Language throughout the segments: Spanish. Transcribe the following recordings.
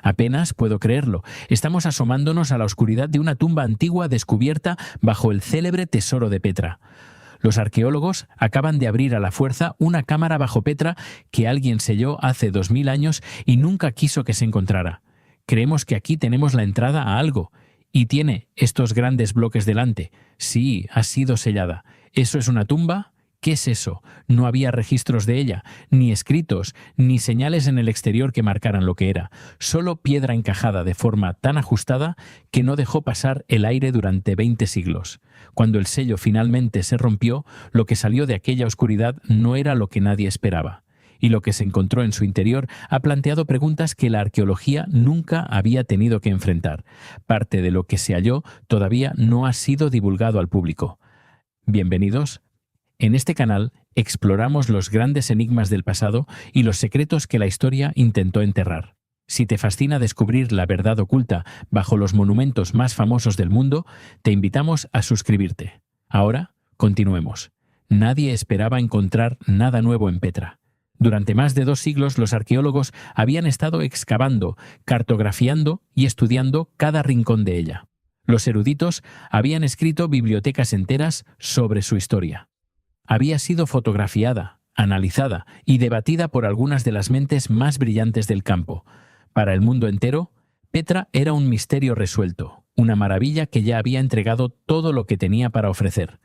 Apenas puedo creerlo. Estamos asomándonos a la oscuridad de una tumba antigua descubierta bajo el célebre tesoro de Petra. Los arqueólogos acaban de abrir a la fuerza una cámara bajo Petra que alguien selló hace 2000 años y nunca quiso que se encontrara. Creemos que aquí tenemos la entrada a algo. Y tiene estos grandes bloques delante. Sí, ha sido sellada. ¿Eso es una tumba? ¿Qué es eso? No había registros de ella, ni escritos, ni señales en el exterior que marcaran lo que era. Solo piedra encajada de forma tan ajustada que no dejó pasar el aire durante 20 siglos. Cuando el sello finalmente se rompió, lo que salió de aquella oscuridad no era lo que nadie esperaba. Y lo que se encontró en su interior ha planteado preguntas que la arqueología nunca había tenido que enfrentar. Parte de lo que se halló todavía no ha sido divulgado al público. Bienvenidos. En este canal exploramos los grandes enigmas del pasado y los secretos que la historia intentó enterrar. Si te fascina descubrir la verdad oculta bajo los monumentos más famosos del mundo, te invitamos a suscribirte. Ahora, continuemos. Nadie esperaba encontrar nada nuevo en Petra. Durante más de 2 siglos los arqueólogos habían estado excavando, cartografiando y estudiando cada rincón de ella. Los eruditos habían escrito bibliotecas enteras sobre su historia. Había sido fotografiada, analizada y debatida por algunas de las mentes más brillantes del campo. Para el mundo entero, Petra era un misterio resuelto, una maravilla que ya había entregado todo lo que tenía para ofrecer.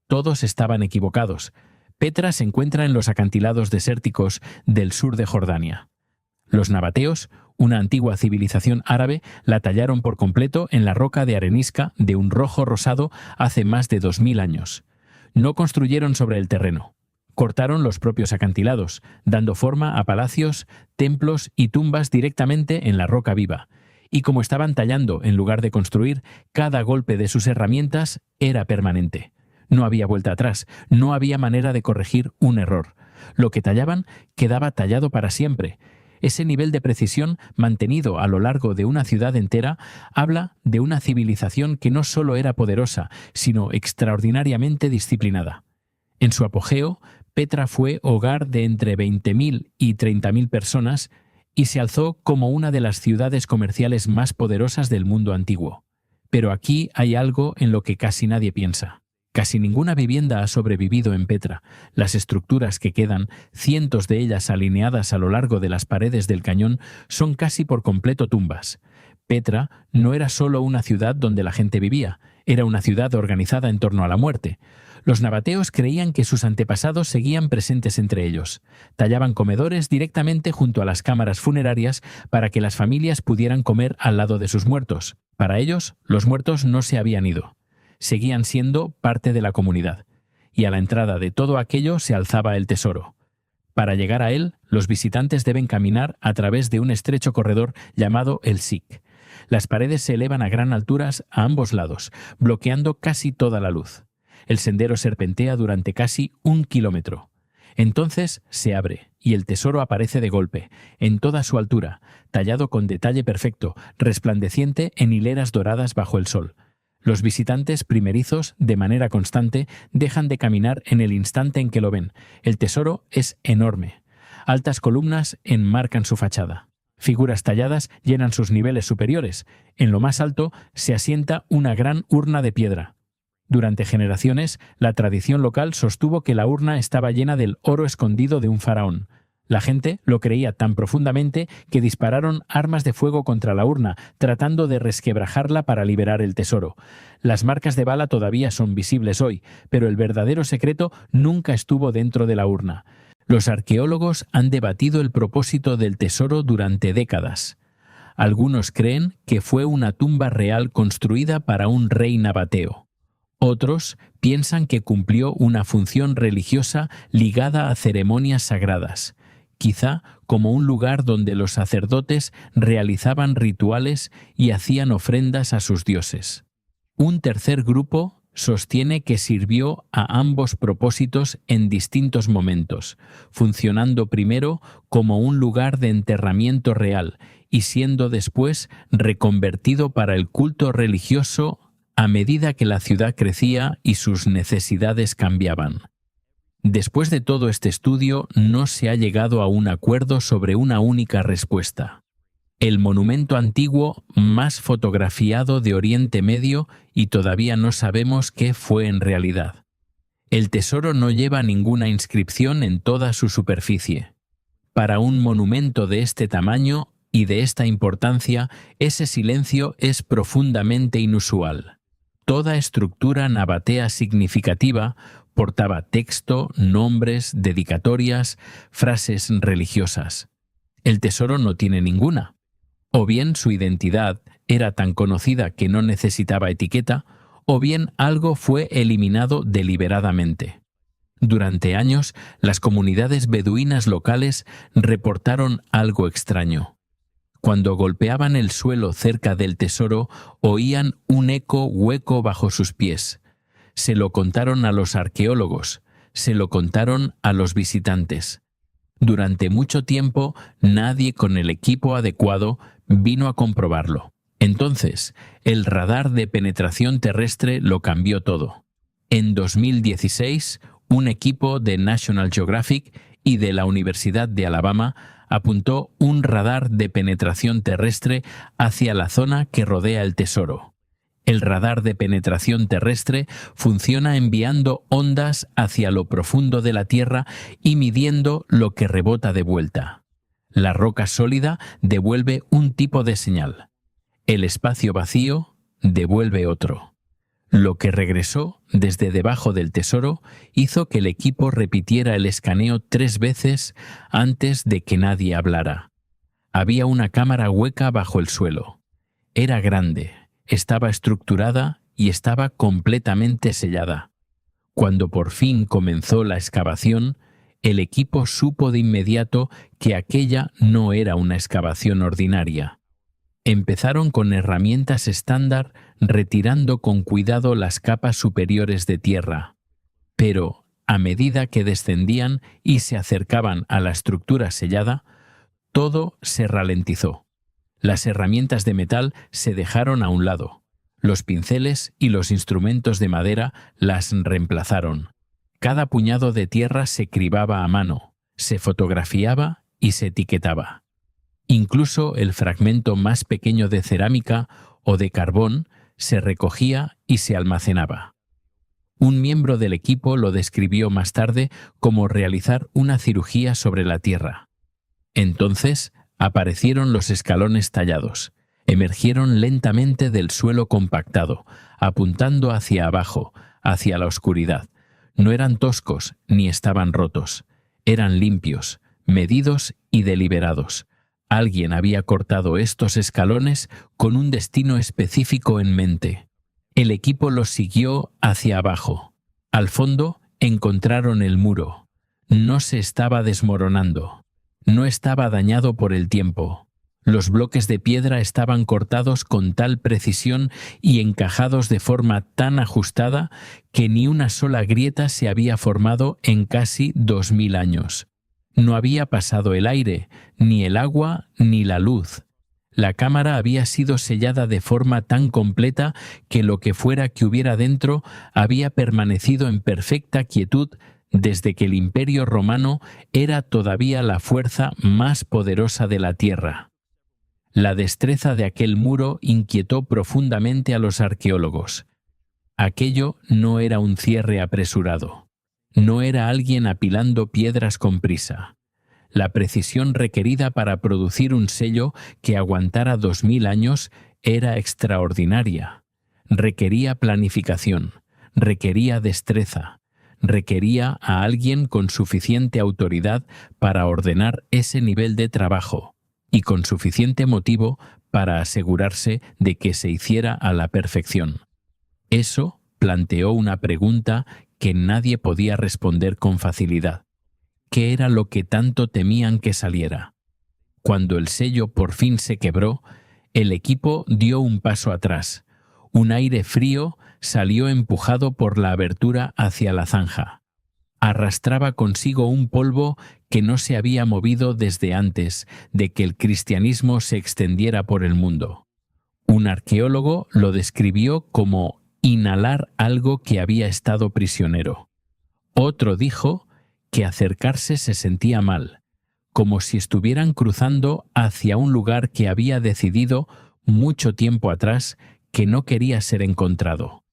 Todos estaban equivocados. Petra se encuentra en los acantilados desérticos del sur de Jordania. Los nabateos, una antigua civilización árabe, la tallaron por completo en la roca de arenisca de un rojo rosado hace más de 2000 años. No construyeron sobre el terreno. Cortaron los propios acantilados, dando forma a palacios, templos y tumbas directamente en la roca viva. Y como estaban tallando en lugar de construir, cada golpe de sus herramientas era permanente. No había vuelta atrás, no había manera de corregir un error. Lo que tallaban quedaba tallado para siempre. Ese nivel de precisión mantenido a lo largo de una ciudad entera habla de una civilización que no solo era poderosa, sino extraordinariamente disciplinada. En su apogeo, Petra fue hogar de entre 20.000 y 30.000 personas y se alzó como una de las ciudades comerciales más poderosas del mundo antiguo. Pero aquí hay algo en lo que casi nadie piensa. Casi ninguna vivienda ha sobrevivido en Petra. Las estructuras que quedan, cientos de ellas alineadas a lo largo de las paredes del cañón, son casi por completo tumbas. Petra no era solo una ciudad donde la gente vivía, era una ciudad organizada en torno a la muerte. Los nabateos creían que sus antepasados seguían presentes entre ellos. Tallaban comedores directamente junto a las cámaras funerarias para que las familias pudieran comer al lado de sus muertos. Para ellos, los muertos no se habían ido. Seguían siendo parte de la comunidad, y a la entrada de todo aquello se alzaba el tesoro. Para llegar a él, los visitantes deben caminar a través de un estrecho corredor llamado el Sikh. Las paredes se elevan a gran alturas a ambos lados, bloqueando casi toda la luz. El sendero serpentea durante casi 1 kilómetro. Entonces se abre, y el tesoro aparece de golpe, en toda su altura, tallado con detalle perfecto, resplandeciente en hileras doradas bajo el sol. Los visitantes primerizos, de manera constante, dejan de caminar en el instante en que lo ven. El tesoro es enorme. Altas columnas enmarcan su fachada. Figuras talladas llenan sus niveles superiores. En lo más alto se asienta una gran urna de piedra. Durante generaciones, la tradición local sostuvo que la urna estaba llena del oro escondido de un faraón. La gente lo creía tan profundamente que dispararon armas de fuego contra la urna, tratando de resquebrajarla para liberar el tesoro. Las marcas de bala todavía son visibles hoy, pero el verdadero secreto nunca estuvo dentro de la urna. Los arqueólogos han debatido el propósito del tesoro durante décadas. Algunos creen que fue una tumba real construida para un rey nabateo. Otros piensan que cumplió una función religiosa ligada a ceremonias sagradas, quizá como un lugar donde los sacerdotes realizaban rituales y hacían ofrendas a sus dioses. Un tercer grupo sostiene que sirvió a ambos propósitos en distintos momentos, funcionando primero como un lugar de enterramiento real y siendo después reconvertido para el culto religioso a medida que la ciudad crecía y sus necesidades cambiaban. Después de todo este estudio, no se ha llegado a un acuerdo sobre una única respuesta. el monumento antiguo más fotografiado de Oriente Medio y todavía no sabemos qué fue en realidad. El tesoro no lleva ninguna inscripción en toda su superficie. Para un monumento de este tamaño y de esta importancia, ese silencio es profundamente inusual. Toda estructura nabatea significativa portaba texto, nombres, dedicatorias, frases religiosas. El tesoro no tiene ninguna. O bien su identidad era tan conocida que no necesitaba etiqueta, o bien algo fue eliminado deliberadamente. Durante años, las comunidades beduinas locales reportaron algo extraño. Cuando golpeaban el suelo cerca del tesoro, oían un eco hueco bajo sus pies. Se lo contaron a los arqueólogos, se lo contaron a los visitantes. Durante mucho tiempo, nadie con el equipo adecuado vino a comprobarlo. Entonces, el radar de penetración terrestre lo cambió todo. En 2016, un equipo de National Geographic y de la Universidad de Alabama apuntó un radar de penetración terrestre hacia la zona que rodea el tesoro. El radar de penetración terrestre funciona enviando ondas hacia lo profundo de la Tierra y midiendo lo que rebota de vuelta. La roca sólida devuelve un tipo de señal. El espacio vacío devuelve otro. Lo que regresó desde debajo del tesoro hizo que el equipo repitiera el escaneo 3 veces antes de que nadie hablara. Había una cámara hueca bajo el suelo. Era grande, estaba estructurada y estaba completamente sellada. Cuando por fin comenzó la excavación, el equipo supo de inmediato que aquella no era una excavación ordinaria. Empezaron con herramientas estándar retirando con cuidado las capas superiores de tierra. Pero, a medida que descendían y se acercaban a la estructura sellada, todo se ralentizó. Las herramientas de metal se dejaron a un lado. Los pinceles y los instrumentos de madera las reemplazaron. Cada puñado de tierra se cribaba a mano, se fotografiaba y se etiquetaba. Incluso el fragmento más pequeño de cerámica o de carbón se recogía y se almacenaba. Un miembro del equipo lo describió más tarde como realizar una cirugía sobre la tierra. Entonces aparecieron los escalones tallados, emergieron lentamente del suelo compactado, apuntando hacia abajo, hacia la oscuridad. No eran toscos ni estaban rotos, eran limpios, medidos y deliberados. Alguien había cortado estos escalones con un destino específico en mente. El equipo los siguió hacia abajo. Al fondo encontraron el muro. No se estaba desmoronando. No estaba dañado por el tiempo. Los bloques de piedra estaban cortados con tal precisión y encajados de forma tan ajustada que ni una sola grieta se había formado en casi 2000 años. No había pasado el aire, ni el agua, ni la luz. La cámara había sido sellada de forma tan completa que lo que fuera que hubiera dentro había permanecido en perfecta quietud desde que el Imperio Romano era todavía la fuerza más poderosa de la tierra. La destreza de aquel muro inquietó profundamente a los arqueólogos. Aquello no era un cierre apresurado. No era alguien apilando piedras con prisa. La precisión requerida para producir un sello que aguantara 2000 años era extraordinaria. Requería planificación, requería destreza, requería a alguien con suficiente autoridad para ordenar ese nivel de trabajo y con suficiente motivo para asegurarse de que se hiciera a la perfección. Eso planteó una pregunta que nadie podía responder con facilidad. ¿Qué era lo que tanto temían que saliera? Cuando el sello por fin se quebró, el equipo dio un paso atrás. Un aire frío salió empujado por la abertura hacia la zanja. Arrastraba consigo un polvo que no se había movido desde antes de que el cristianismo se extendiera por el mundo. Un arqueólogo lo describió como inhalar algo que había estado prisionero. Otro dijo que acercarse se sentía mal, como si estuvieran cruzando hacia un lugar que había decidido mucho tiempo atrás que no quería ser encontrado.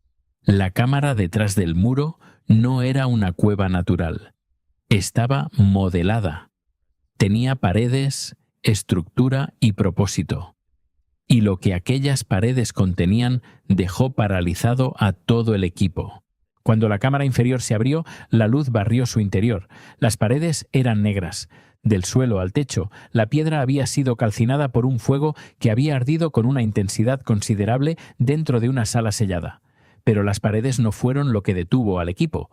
La cámara detrás del muro no era una cueva natural. Estaba modelada. Tenía paredes, estructura y propósito. Y lo que aquellas paredes contenían dejó paralizado a todo el equipo. Cuando la cámara inferior se abrió, la luz barrió su interior. Las paredes eran negras. Del suelo al techo, la piedra había sido calcinada por un fuego que había ardido con una intensidad considerable dentro de una sala sellada. Pero las paredes no fueron lo que detuvo al equipo.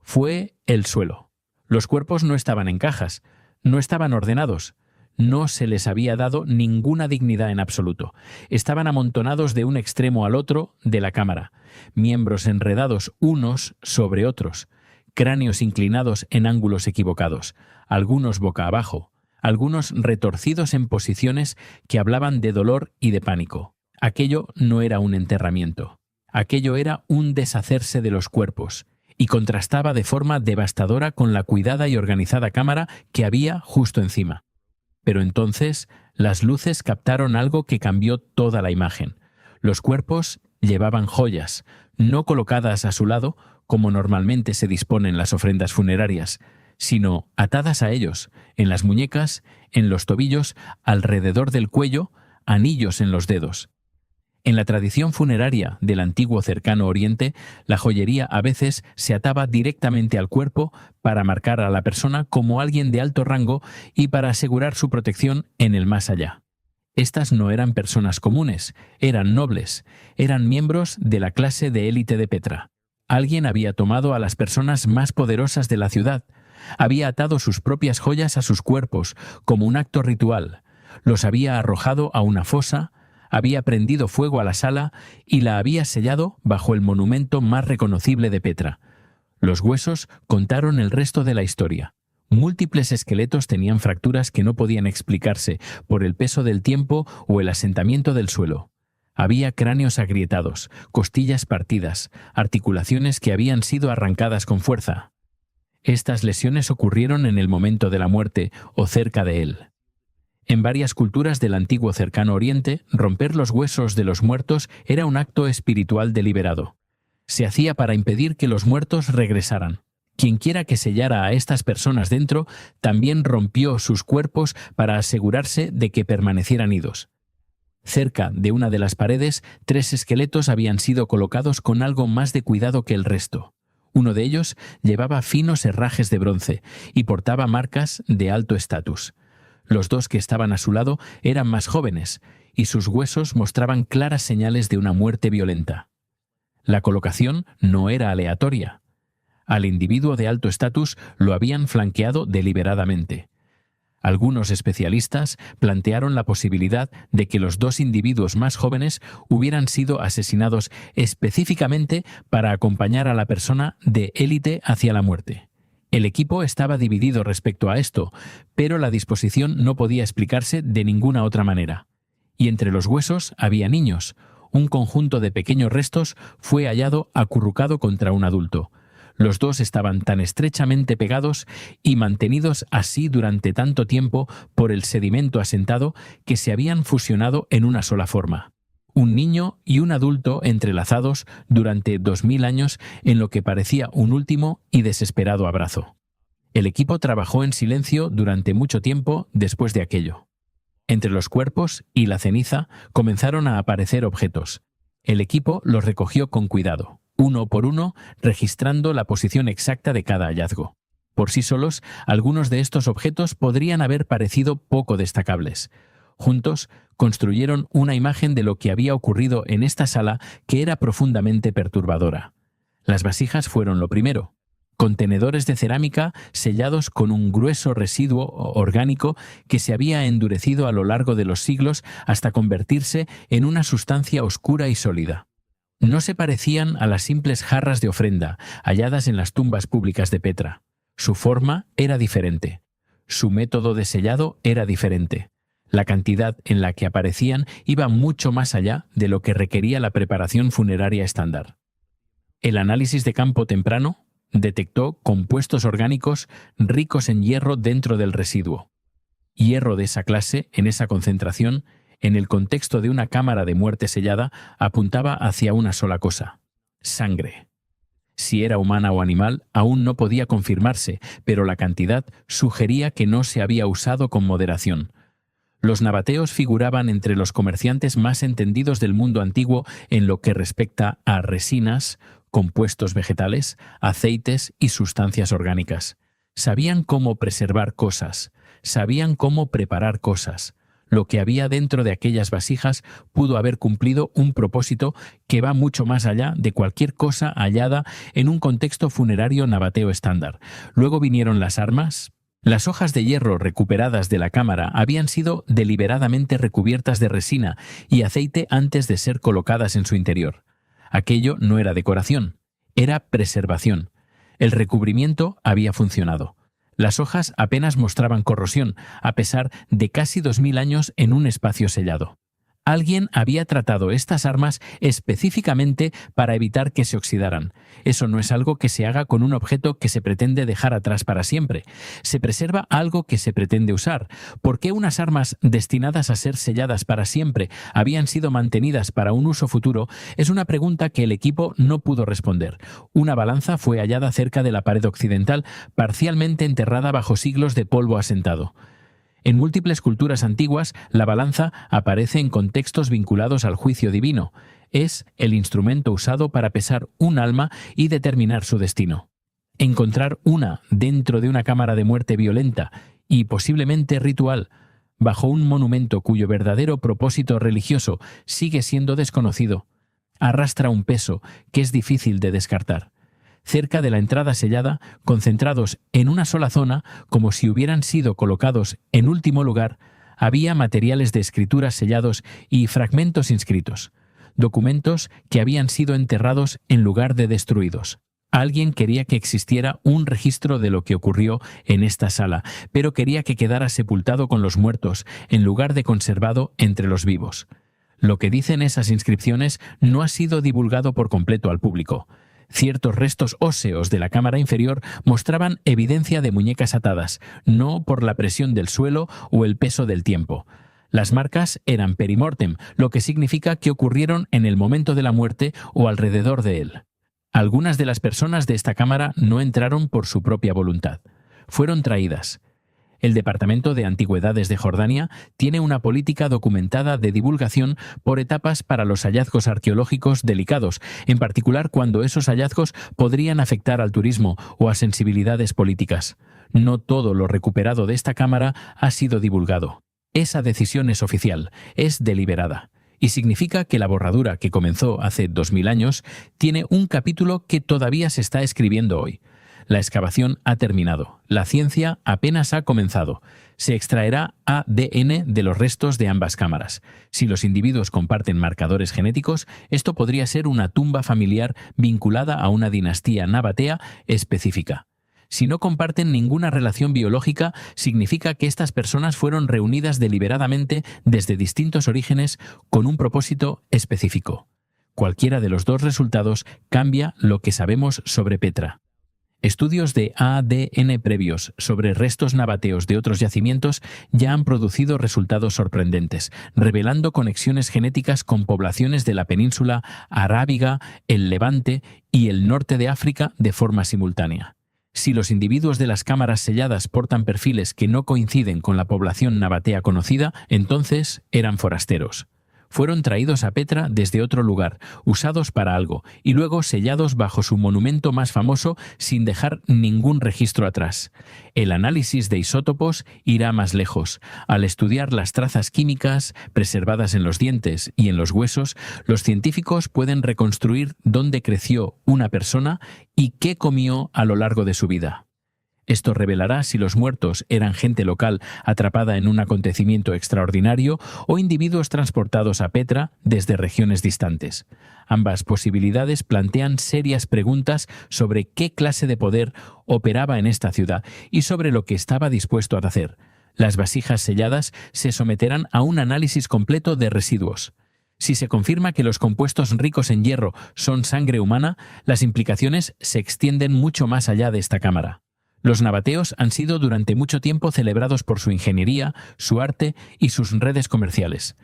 Fue el suelo. Los cuerpos no estaban en cajas, no estaban ordenados. No se les había dado ninguna dignidad en absoluto. Estaban amontonados de un extremo al otro de la cámara, miembros enredados unos sobre otros, cráneos inclinados en ángulos equivocados, algunos boca abajo, algunos retorcidos en posiciones que hablaban de dolor y de pánico. Aquello no era un enterramiento. Aquello era un deshacerse de los cuerpos, y contrastaba de forma devastadora con la cuidada y organizada cámara que había justo encima. Pero entonces las luces captaron algo que cambió toda la imagen. Los cuerpos llevaban joyas, no colocadas a su lado, como normalmente se disponen las ofrendas funerarias, sino atadas a ellos, en las muñecas, en los tobillos, alrededor del cuello, anillos en los dedos. En la tradición funeraria del antiguo Cercano Oriente, la joyería a veces se ataba directamente al cuerpo para marcar a la persona como alguien de alto rango y para asegurar su protección en el más allá. Estas no eran personas comunes, eran nobles, eran miembros de la clase de élite de Petra. Alguien había tomado a las personas más poderosas de la ciudad, había atado sus propias joyas a sus cuerpos como un acto ritual, los había arrojado a una fosa, había prendido fuego a la sala y la había sellado bajo el monumento más reconocible de Petra. Los huesos contaron el resto de la historia. Múltiples esqueletos tenían fracturas que no podían explicarse por el peso del tiempo o el asentamiento del suelo. Había cráneos agrietados, costillas partidas, articulaciones que habían sido arrancadas con fuerza. Estas lesiones ocurrieron en el momento de la muerte o cerca de él. En varias culturas del antiguo Cercano Oriente, romper los huesos de los muertos era un acto espiritual deliberado. Se hacía para impedir que los muertos regresaran. Quienquiera que sellara a estas personas dentro, también rompió sus cuerpos para asegurarse de que permanecieran idos. Cerca de una de las paredes, 3 esqueletos habían sido colocados con algo más de cuidado que el resto. Uno de ellos llevaba finos herrajes de bronce y portaba marcas de alto estatus. Los 2 que estaban a su lado eran más jóvenes, y sus huesos mostraban claras señales de una muerte violenta. La colocación no era aleatoria. Al individuo de alto estatus lo habían flanqueado deliberadamente. Algunos especialistas plantearon la posibilidad de que los 2 individuos más jóvenes hubieran sido asesinados específicamente para acompañar a la persona de élite hacia la muerte. El equipo estaba dividido respecto a esto, pero la disposición no podía explicarse de ninguna otra manera. Y entre los huesos había niños. Un conjunto de pequeños restos fue hallado acurrucado contra un adulto. Los 2 estaban tan estrechamente pegados y mantenidos así durante tanto tiempo por el sedimento asentado que se habían fusionado en una sola forma. Un niño y un adulto entrelazados durante 2000 años en lo que parecía un último y desesperado abrazo. El equipo trabajó en silencio durante mucho tiempo después de aquello. Entre los cuerpos y la ceniza comenzaron a aparecer objetos. El equipo los recogió con cuidado, uno por uno, registrando la posición exacta de cada hallazgo. Por sí solos, algunos de estos objetos podrían haber parecido poco destacables. Juntos, construyeron una imagen de lo que había ocurrido en esta sala que era profundamente perturbadora. Las vasijas fueron lo primero. Contenedores de cerámica sellados con un grueso residuo orgánico que se había endurecido a lo largo de los siglos hasta convertirse en una sustancia oscura y sólida. No se parecían a las simples jarras de ofrenda halladas en las tumbas públicas de Petra. Su forma era diferente. Su método de sellado era diferente. La cantidad en la que aparecían iba mucho más allá de lo que requería la preparación funeraria estándar. El análisis de campo temprano detectó compuestos orgánicos ricos en hierro dentro del residuo. Hierro de esa clase, en esa concentración, en el contexto de una cámara de muerte sellada, apuntaba hacia una sola cosa: sangre. Si era humana o animal, aún no podía confirmarse, pero la cantidad sugería que no se había usado con moderación. Los nabateos figuraban entre los comerciantes más entendidos del mundo antiguo en lo que respecta a resinas, compuestos vegetales, aceites y sustancias orgánicas. Sabían cómo preservar cosas, sabían cómo preparar cosas. Lo que había dentro de aquellas vasijas pudo haber cumplido un propósito que va mucho más allá de cualquier cosa hallada en un contexto funerario nabateo estándar. Luego vinieron las armas. Las hojas de hierro recuperadas de la cámara habían sido deliberadamente recubiertas de resina y aceite antes de ser colocadas en su interior. Aquello no era decoración, era preservación. El recubrimiento había funcionado. Las hojas apenas mostraban corrosión, a pesar de casi 2000 años en un espacio sellado. Alguien había tratado estas armas específicamente para evitar que se oxidaran. Eso no es algo que se haga con un objeto que se pretende dejar atrás para siempre. Se preserva algo que se pretende usar. ¿Por qué unas armas destinadas a ser selladas para siempre habían sido mantenidas para un uso futuro? Es una pregunta que el equipo no pudo responder. Una balanza fue hallada cerca de la pared occidental, parcialmente enterrada bajo siglos de polvo asentado. En múltiples culturas antiguas, la balanza aparece en contextos vinculados al juicio divino. Es el instrumento usado para pesar un alma y determinar su destino. Encontrar una dentro de una cámara de muerte violenta y posiblemente ritual, bajo un monumento cuyo verdadero propósito religioso sigue siendo desconocido, arrastra un peso que es difícil de descartar. Cerca de la entrada sellada, concentrados en una sola zona, como si hubieran sido colocados en último lugar, había materiales de escritura sellados y fragmentos inscritos, documentos que habían sido enterrados en lugar de destruidos. Alguien quería que existiera un registro de lo que ocurrió en esta sala, pero quería que quedara sepultado con los muertos, en lugar de conservado entre los vivos. Lo que dicen esas inscripciones no ha sido divulgado por completo al público. Ciertos restos óseos de la cámara inferior mostraban evidencia de muñecas atadas, no por la presión del suelo o el peso del tiempo. Las marcas eran perimortem, lo que significa que ocurrieron en el momento de la muerte o alrededor de él. Algunas de las personas de esta cámara no entraron por su propia voluntad. Fueron traídas. El Departamento de Antigüedades de Jordania tiene una política documentada de divulgación por etapas para los hallazgos arqueológicos delicados, en particular cuando esos hallazgos podrían afectar al turismo o a sensibilidades políticas. No todo lo recuperado de esta cámara ha sido divulgado. Esa decisión es oficial, es deliberada. Y significa que la borradura que comenzó hace 2000 años tiene un capítulo que todavía se está escribiendo hoy. La excavación ha terminado. La ciencia apenas ha comenzado. Se extraerá ADN de los restos de ambas cámaras. Si los individuos comparten marcadores genéticos, esto podría ser una tumba familiar vinculada a una dinastía nabatea específica. Si no comparten ninguna relación biológica, significa que estas personas fueron reunidas deliberadamente desde distintos orígenes con un propósito específico. Cualquiera de los dos resultados cambia lo que sabemos sobre Petra. Estudios de ADN previos sobre restos nabateos de otros yacimientos ya han producido resultados sorprendentes, revelando conexiones genéticas con poblaciones de la península arábiga, el Levante y el norte de África de forma simultánea. Si los individuos de las cámaras selladas portan perfiles que no coinciden con la población nabatea conocida, entonces eran forasteros. Fueron traídos a Petra desde otro lugar, usados para algo, y luego sellados bajo su monumento más famoso sin dejar ningún registro atrás. El análisis de isótopos irá más lejos. Al estudiar las trazas químicas preservadas en los dientes y en los huesos, los científicos pueden reconstruir dónde creció una persona y qué comió a lo largo de su vida. Esto revelará si los muertos eran gente local atrapada en un acontecimiento extraordinario o individuos transportados a Petra desde regiones distantes. Ambas posibilidades plantean serias preguntas sobre qué clase de poder operaba en esta ciudad y sobre lo que estaba dispuesto a hacer. Las vasijas selladas se someterán a un análisis completo de residuos. Si se confirma que los compuestos ricos en hierro son sangre humana, las implicaciones se extienden mucho más allá de esta cámara. Los nabateos han sido durante mucho tiempo celebrados por su ingeniería, su arte y sus redes comerciales.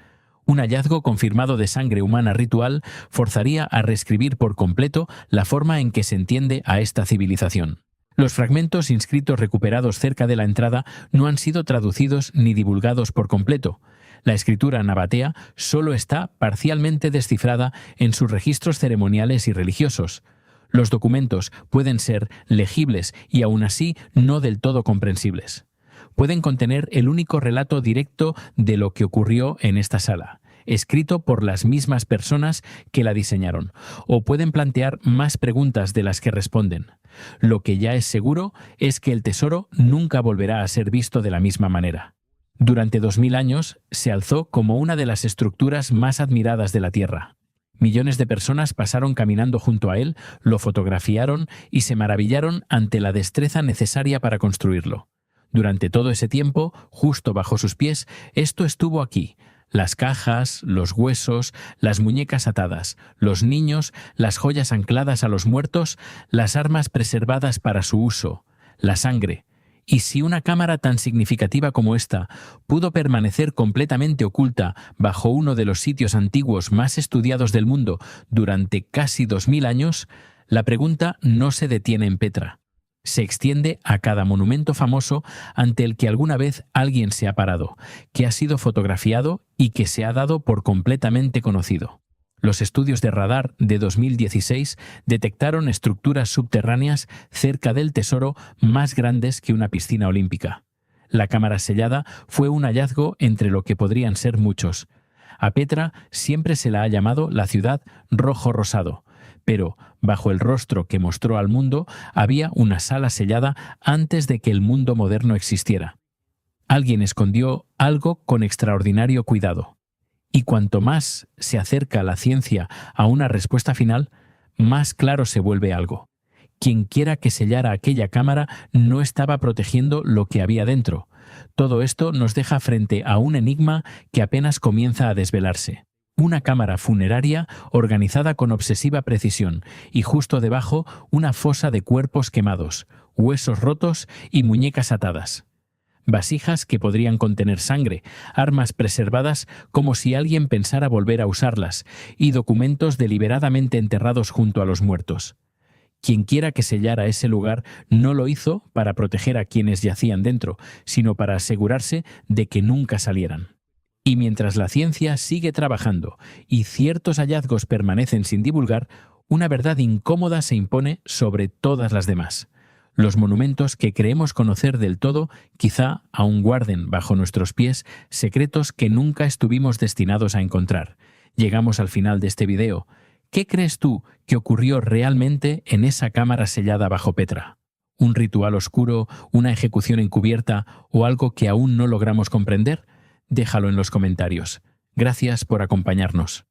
Un hallazgo confirmado de sangre humana ritual forzaría a reescribir por completo la forma en que se entiende a esta civilización. Los fragmentos inscritos recuperados cerca de la entrada no han sido traducidos ni divulgados por completo. La escritura nabatea solo está parcialmente descifrada en sus registros ceremoniales y religiosos. Los documentos pueden ser legibles y aún así no del todo comprensibles. Pueden contener el único relato directo de lo que ocurrió en esta sala, escrito por las mismas personas que la diseñaron, o pueden plantear más preguntas de las que responden. Lo que ya es seguro es que el tesoro nunca volverá a ser visto de la misma manera. Durante 2000 años se alzó como una de las estructuras más admiradas de la Tierra. Millones de personas pasaron caminando junto a él, lo fotografiaron y se maravillaron ante la destreza necesaria para construirlo. Durante todo ese tiempo, justo bajo sus pies, esto estuvo aquí: las cajas, los huesos, las muñecas atadas, los niños, las joyas ancladas a los muertos, las armas preservadas para su uso, la sangre. Y si una cámara tan significativa como esta pudo permanecer completamente oculta bajo uno de los sitios antiguos más estudiados del mundo durante casi 2000 años, la pregunta no se detiene en Petra. Se extiende a cada monumento famoso ante el que alguna vez alguien se ha parado, que ha sido fotografiado y que se ha dado por completamente conocido. Los estudios de radar de 2016 detectaron estructuras subterráneas cerca del tesoro más grandes que una piscina olímpica. La cámara sellada fue un hallazgo entre lo que podrían ser muchos. A Petra siempre se la ha llamado la ciudad rojo-rosado, pero bajo el rostro que mostró al mundo había una sala sellada antes de que el mundo moderno existiera. Alguien escondió algo con extraordinario cuidado. Y cuanto más se acerca la ciencia a una respuesta final, más claro se vuelve algo. Quienquiera que sellara aquella cámara no estaba protegiendo lo que había dentro. Todo esto nos deja frente a un enigma que apenas comienza a desvelarse. Una cámara funeraria organizada con obsesiva precisión y justo debajo una fosa de cuerpos quemados, huesos rotos y muñecas atadas. Vasijas que podrían contener sangre, armas preservadas como si alguien pensara volver a usarlas, y documentos deliberadamente enterrados junto a los muertos. Quienquiera que sellara ese lugar no lo hizo para proteger a quienes yacían dentro, sino para asegurarse de que nunca salieran. Y mientras la ciencia sigue trabajando y ciertos hallazgos permanecen sin divulgar, una verdad incómoda se impone sobre todas las demás. Los monumentos que creemos conocer del todo quizá aún guarden bajo nuestros pies secretos que nunca estuvimos destinados a encontrar. Llegamos al final de este video. ¿Qué crees tú que ocurrió realmente en esa cámara sellada bajo Petra? ¿Un ritual oscuro, una ejecución encubierta o algo que aún no logramos comprender? Déjalo en los comentarios. Gracias por acompañarnos.